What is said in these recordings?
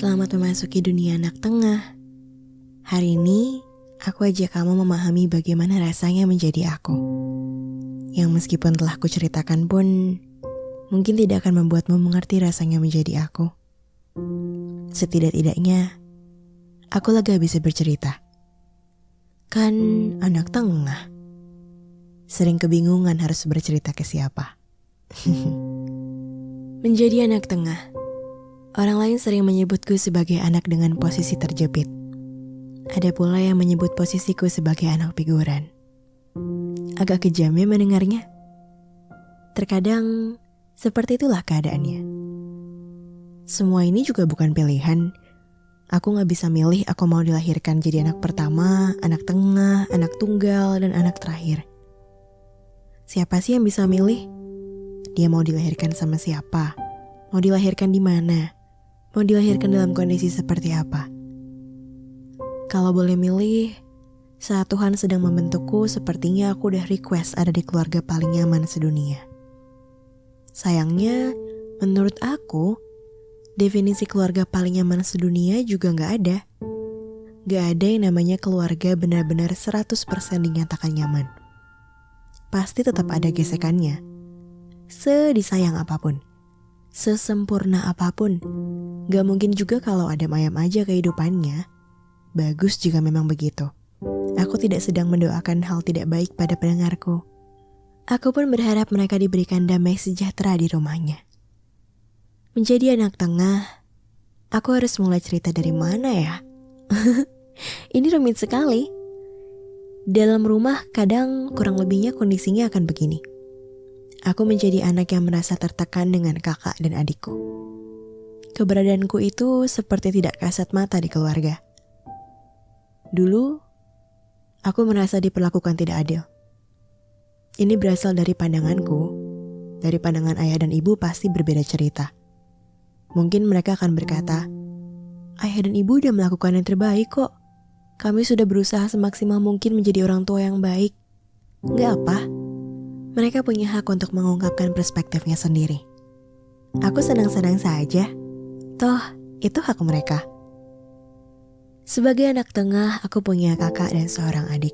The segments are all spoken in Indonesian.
Selamat memasuki dunia anak tengah. Hari ini, aku ajak kamu memahami bagaimana rasanya menjadi aku. Yang meskipun telah kuceritakan pun, mungkin tidak akan membuatmu mengerti rasanya menjadi aku. Setidak-tidaknya, aku lega bisa bercerita. Kan anak tengah. Sering kebingungan harus bercerita ke siapa. Menjadi anak tengah. Orang lain sering menyebutku sebagai anak dengan posisi terjepit. Ada pula yang menyebut posisiku sebagai anak figuran. Agak kejam ya mendengarnya. Terkadang seperti itulah keadaannya. Semua ini juga bukan pilihan. Aku gak bisa milih aku mau dilahirkan jadi anak pertama, anak tengah, anak tunggal, dan anak terakhir. Siapa sih yang bisa milih? Dia mau dilahirkan sama siapa? Mau dilahirkan di mana? Mau dilahirkan dalam kondisi seperti apa? Kalau boleh milih, saat Tuhan sedang membentukku, sepertinya aku udah request ada di keluarga paling nyaman sedunia. Sayangnya, menurut aku, definisi keluarga paling nyaman sedunia juga gak ada. Gak ada yang namanya keluarga benar-benar 100% dinyatakan nyaman. Pasti tetap ada gesekannya. Sedisayang apapun, sesempurna apapun, gak mungkin juga kalau ada ayam aja kehidupannya. Bagus jika memang begitu. Aku tidak sedang mendoakan hal tidak baik pada pendengarku. Aku pun berharap mereka diberikan damai sejahtera di rumahnya. Menjadi anak tengah, aku harus mulai cerita dari mana ya? Ini rumit sekali. Dalam rumah kadang kurang lebihnya kondisinya akan begini. Aku menjadi anak yang merasa tertekan dengan kakak dan adikku. Keberadaanku itu seperti tidak kasat mata di keluarga. Dulu, aku merasa diperlakukan tidak adil. Ini berasal dari pandanganku. Dari pandangan ayah dan ibu pasti berbeda cerita. Mungkin mereka akan berkata, ayah dan ibu udah melakukan yang terbaik kok. Kami sudah berusaha semaksimal mungkin menjadi orang tua yang baik. Gak apa. Mereka punya hak untuk mengungkapkan perspektifnya sendiri. Aku senang-senang saja. Toh, itu hak mereka. Sebagai anak tengah, aku punya kakak dan seorang adik.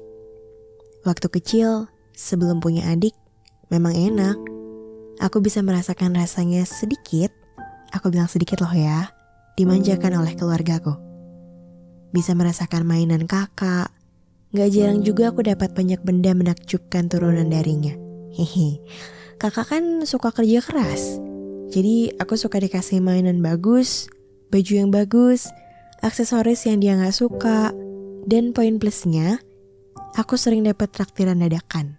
Waktu kecil, sebelum punya adik, memang enak. Aku bisa merasakan rasanya sedikit, aku bilang sedikit loh ya, dimanjakan oleh keluargaku. Bisa merasakan mainan kakak. Gak jarang juga aku dapat banyak benda menakjubkan turunan darinya. Hehe, kakak kan suka kerja keras. Jadi aku suka dikasih mainan bagus, baju yang bagus, aksesoris yang dia gak suka. Dan poin plusnya, aku sering dapat traktiran dadakan.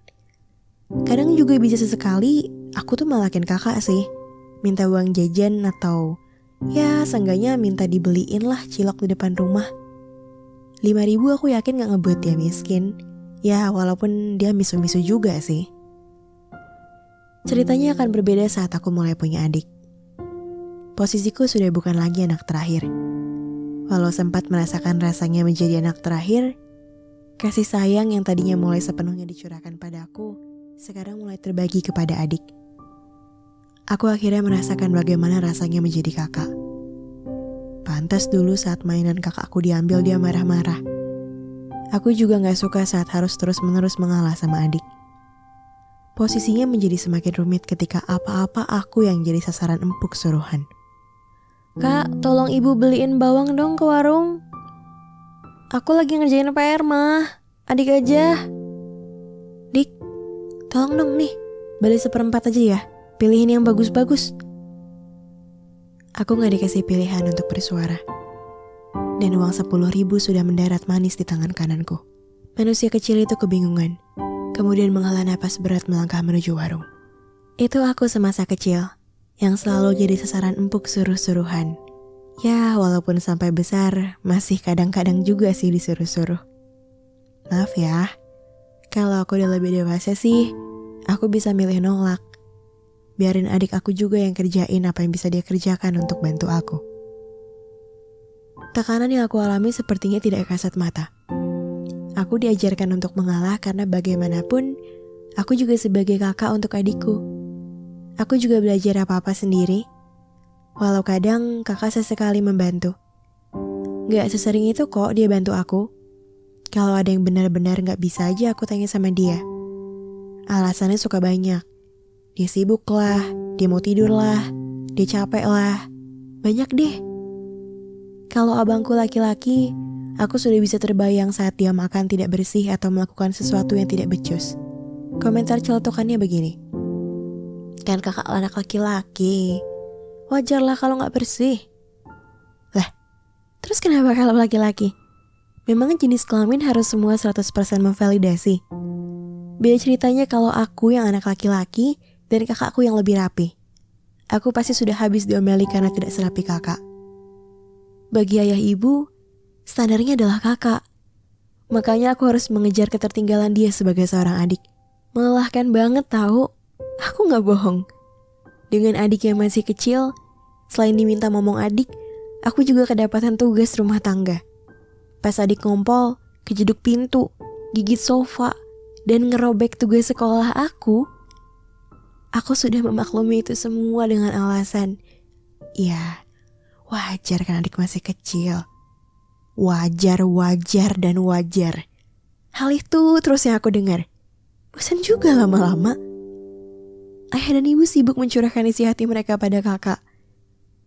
Kadang juga bisa sesekali, aku tuh malakin kakak sih. Minta uang jajan atau ya seenggaknya minta dibeliin lah cilok di depan rumah. 5.000 aku yakin gak ngebuat dia miskin. Ya walaupun dia misu-misu juga sih. Ceritanya akan berbeda saat aku mulai punya adik. Posisiku sudah bukan lagi anak terakhir. Walau sempat merasakan rasanya menjadi anak terakhir, kasih sayang yang tadinya mulai sepenuhnya dicurahkan padaku, sekarang mulai terbagi kepada adik. Aku akhirnya merasakan bagaimana rasanya menjadi kakak. Pantas dulu saat mainan kakakku diambil dia marah-marah. Aku juga gak suka saat harus terus-menerus mengalah sama adik. Posisinya menjadi semakin rumit ketika apa-apa aku yang jadi sasaran empuk suruhan. Kak, tolong ibu beliin bawang dong ke warung. Aku lagi ngerjain PR mah, adik aja. Dik, tolong dong nih, beli 1/4 aja ya, pilihin yang bagus-bagus. Aku gak dikasih pilihan untuk bersuara. Dan uang 10.000 sudah mendarat manis di tangan kananku. Manusia kecil itu kebingungan. Kemudian menghela napas berat melangkah menuju warung. Itu aku semasa kecil, yang selalu jadi sasaran empuk suruh-suruhan. Ya, walaupun sampai besar, masih kadang-kadang juga sih disuruh-suruh. Maaf ya, kalau aku udah lebih dewasa sih, aku bisa milih nolak. Biarin adik aku juga yang kerjain apa yang bisa dia kerjakan untuk bantu aku. Tekanan yang aku alami sepertinya tidak kasat mata. Aku diajarkan untuk mengalah karena bagaimanapun, aku juga sebagai kakak untuk adikku. Aku juga belajar apa-apa sendiri. Walau kadang kakak sesekali membantu. Gak sesering itu kok dia bantu aku. Kalau ada yang benar-benar gak bisa aja aku tanya sama dia. Alasannya suka banyak. Dia sibuk lah, dia mau tidur lah, dia capek lah. Banyak deh. Kalau abangku laki-laki, aku sudah bisa terbayang saat dia makan tidak bersih atau melakukan sesuatu yang tidak becus. Komentar celotokannya begini. Kan kakak anak laki-laki, wajarlah kalau gak bersih. Lah, terus kenapa kalau laki-laki? Memang jenis kelamin harus semua 100% memvalidasi. Beda ceritanya kalau aku yang anak laki-laki dan kakakku yang lebih rapi. Aku pasti sudah habis diomeli karena tidak serapi kakak. Bagi ayah ibu, standarnya adalah kakak. Makanya aku harus mengejar ketertinggalan dia sebagai seorang adik. Melelahkan banget tahu. Aku gak bohong. Dengan adik yang masih kecil, selain diminta ngomong adik, aku juga kedapatan tugas rumah tangga. Pas adik ngompol, kejeduk pintu, gigit sofa, dan ngerobek tugas sekolah aku sudah memaklumi itu semua dengan alasan, ya wajar kan adik masih kecil. Wajar. Hal itu terus yang aku dengar. Bosan juga lama-lama. Ayah dan ibu sibuk mencurahkan isi hati mereka pada kakak.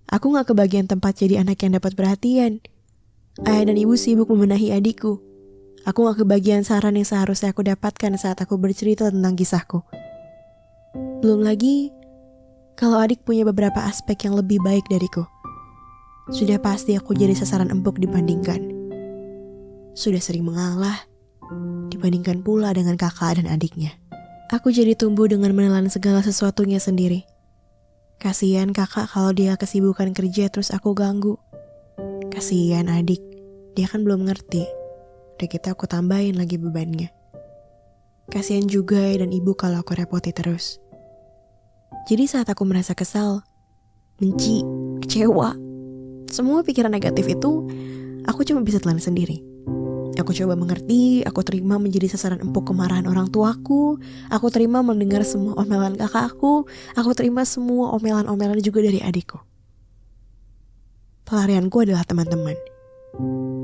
Aku gak kebagian tempat jadi anak yang dapat perhatian. Ayah dan ibu sibuk membenahi adikku. Aku gak kebagian saran yang seharusnya aku dapatkan saat aku bercerita tentang kisahku. Belum lagi, kalau adik punya beberapa aspek yang lebih baik dariku. Sudah pasti aku jadi sasaran empuk dibandingkan. Sudah sering mengalah, dibandingkan pula dengan kakak dan adiknya. Aku jadi tumbuh dengan menelan segala sesuatunya sendiri. Kasihan kakak kalau dia kesibukan kerja terus aku ganggu. Kasihan adik, dia kan belum ngerti. Udah gitu aku tambahin lagi bebannya. Kasihan juga dan ibu kalau aku repoti terus. Jadi saat aku merasa kesal, benci, kecewa, semua pikiran negatif itu aku cuma bisa telan sendiri. Aku coba mengerti, aku terima menjadi sasaran empuk kemarahan orang tuaku, aku terima mendengar semua omelan kakakku, aku terima semua omelan-omelan juga dari adikku. Pelarianku adalah teman-teman.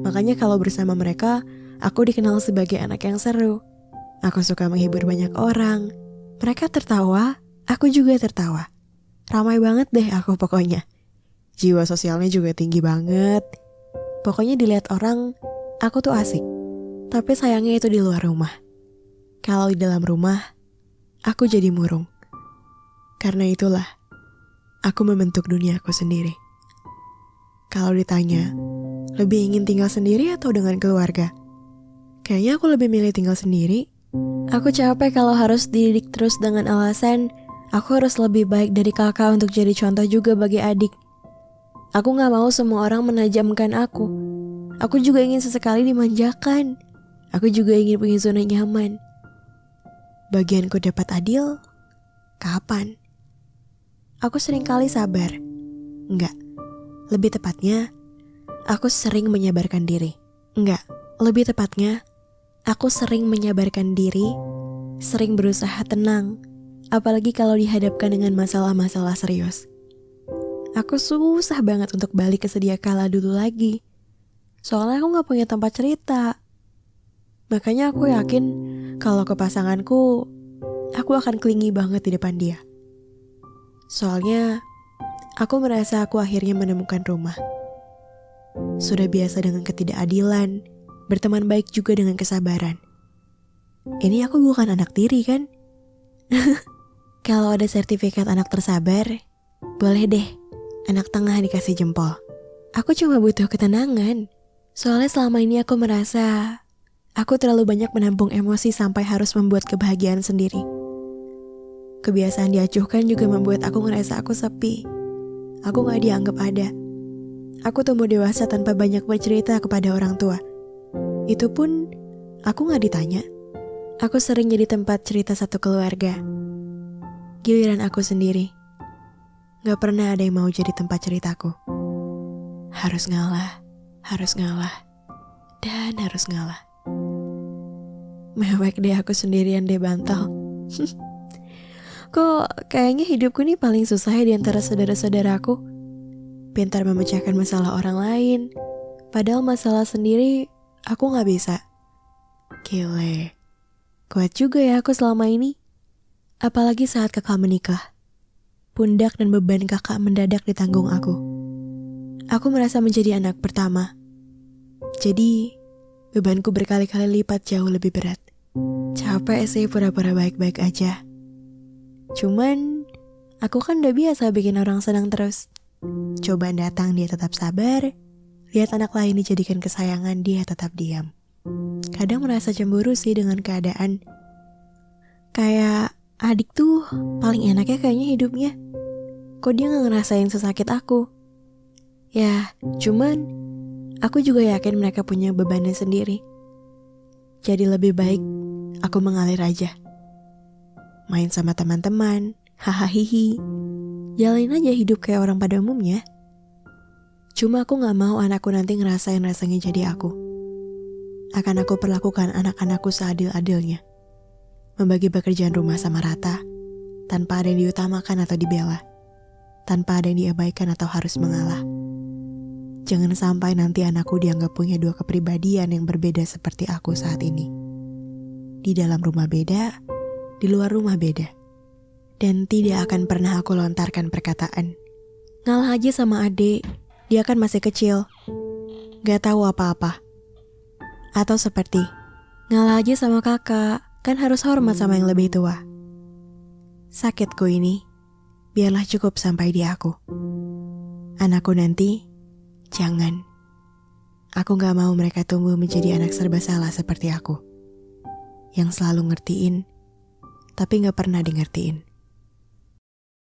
Makanya kalau bersama mereka, aku dikenal sebagai anak yang seru. Aku suka menghibur banyak orang. Mereka tertawa, aku juga tertawa. Ramai banget deh aku pokoknya. Jiwa sosialnya juga tinggi banget. Pokoknya dilihat orang, aku tuh asik. Tapi sayangnya itu di luar rumah. Kalau di dalam rumah, aku jadi murung. Karena itulah, aku membentuk duniaku sendiri. Kalau ditanya, lebih ingin tinggal sendiri atau dengan keluarga? Kayaknya aku lebih milih tinggal sendiri. Aku capek kalau harus dididik terus dengan alasan aku harus lebih baik dari kakak untuk jadi contoh juga bagi adik. Aku gak mau semua orang menajamkan aku. Aku juga ingin sesekali dimanjakan. Aku juga ingin punya zona nyaman. Bagianku dapat adil? Kapan? Aku seringkali sabar. Enggak. Lebih tepatnya, aku sering menyabarkan diri. Enggak. Lebih tepatnya, aku sering menyabarkan diri, sering berusaha tenang, apalagi kalau dihadapkan dengan masalah-masalah serius. Aku susah banget untuk balik ke sedia kala dulu lagi. Soalnya aku gak punya tempat cerita. Makanya aku yakin kalau ke pasanganku, aku akan clingy banget di depan dia. Soalnya, aku merasa aku akhirnya menemukan rumah. Sudah biasa dengan ketidakadilan, berteman baik juga dengan kesabaran. Ini aku bukan anak tiri kan? Kalau ada sertifikat anak tersabar, boleh deh, anak tengah dikasih jempol. Aku cuma butuh ketenangan. Soalnya selama ini aku merasa aku terlalu banyak menampung emosi sampai harus membuat kebahagiaan sendiri. Kebiasaan diacuhkan juga membuat aku ngerasa aku sepi. Aku gak dianggap ada. Aku tumbuh dewasa tanpa banyak bercerita kepada orang tua. Itu pun aku gak ditanya. Aku sering jadi tempat cerita satu keluarga. Giliran aku sendiri. Gak pernah ada yang mau jadi tempat ceritaku. Harus ngalah, dan harus ngalah. Mewek deh aku sendirian deh bantal. Kok kayaknya hidupku nih paling susah ya di antara saudara-saudaraku. Pintar memecahkan masalah orang lain, Padahal masalah sendiri aku gak bisa. Gile, kuat juga ya aku selama ini. Apalagi saat kakak menikah. Pundak dan beban kakak mendadak ditanggung aku. Aku merasa menjadi anak pertama. Jadi, bebanku berkali-kali lipat jauh lebih berat. Capek sih pura-pura baik-baik aja. Cuman, aku kan udah biasa bikin orang senang terus. Cobaan datang dia tetap sabar. Lihat anak lain dijadikan kesayangan dia tetap diam. Kadang merasa cemburu sih dengan keadaan. Kayak adik tuh paling enak ya kayaknya hidupnya. Kok dia gak ngerasain sesakit aku? Ya, cuman aku juga yakin mereka punya bebannya sendiri. Jadi lebih baik aku mengalir aja. Main sama teman-teman, hahaha. Jalanin aja hidup kayak orang pada umumnya. Cuma aku gak mau anakku nanti ngerasain rasanya jadi aku. Akan aku perlakukan anak-anakku seadil-adilnya. Membagi pekerjaan rumah sama rata, tanpa ada yang diutamakan atau dibela. Tanpa ada yang diabaikan atau harus mengalah. Jangan sampai nanti anakku dianggap punya dua kepribadian yang berbeda seperti aku saat ini. Di dalam rumah beda, di luar rumah beda. Dan tidak akan pernah aku lontarkan perkataan, ngalah aja sama adik, dia kan masih kecil, gak tahu apa-apa. Atau seperti, ngalah aja sama kakak, kan harus hormat sama yang lebih tua. Sakitku ini, biarlah cukup sampai di aku. Anakku nanti, jangan. Aku gak mau mereka tumbuh menjadi anak serba salah seperti aku. Yang selalu ngertiin, tapi gak pernah di ngertiin.